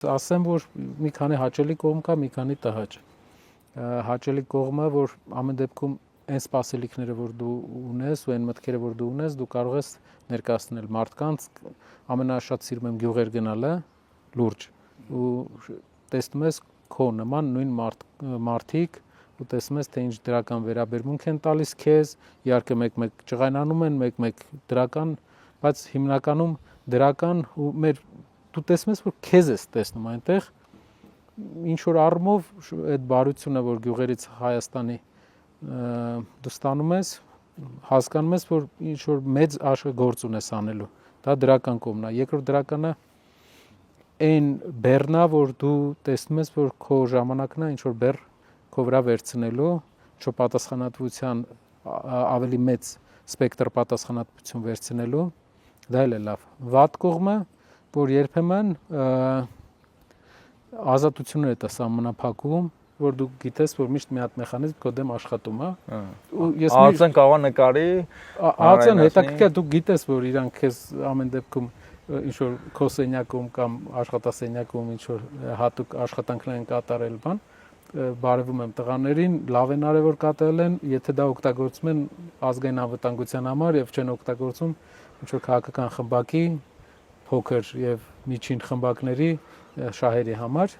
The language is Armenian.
Ասեմ, որ մի քանի հաճելի կողմ կա, մի քանի տհաճ։ Հաճելի կողմը, որ ամեն դեպքում այն սպասելիքները, որ դու ունես, ու այն մտքերը, որ դու ունես, դու կարող ես ներկայացնել մարդկանց, ամենաշատ սիրում եմ գյուղեր գնալը, լուրջ, ու տեսնում ես քո նման նույն մարդիկ, ու տեսնում ես, թե ինչ դրական վերաբերմունք են տալիս քեզ, իհարկե մեկ-մեկ ջղայնանում են, մեկ-մեկ դրական, բայց հիմնականում դրական ու դու տեսնում ես, որ քեզ ես տեսնում այնտեղ, ինչ որ առումով այդ բարությունը, որ գյուղերից Հայաստանի դու ստանում ես, հասկանում ես, որ ինչ որ մեծ գործ ունես անելու, դա դրական կողմն է։ Երկրորդ դրականը այն բեռնա, որ դու տեսնում ես, որ քո ժամանակն է ինչ որ բեռ քո վրա վերցնելու, ինչ-որ պատասխանատվության ավելի մեծ սպեկտր պատասխանատվություն վերցնելու, դա էլ է լավ։ Վատ կողմը, որ երբեմն ազատություններ է սահմանափակում, որ դու գիտես, որ միշտ մի հատ մեխանիզմ քո դեմ աշխատում է։ Ածեն կավա նկարի, ածեն հետաքրքիր դու գիտես, որ իրանք քեզ ամեն դեպքում ինչ որ քո սենյակում կամ աշխատասենյակում ինչ որ հատուկ աշխատանքներ են կատարել, բարևում եմ տղաներին, լավ են արել որ կատարել են, եթե դա օգտագործում են ազգային անվտանգության համար եւ չեն օգտագործում ինչ որ քաղաքական խմբակի փոքր եւ միջին խմբակների շահերի համար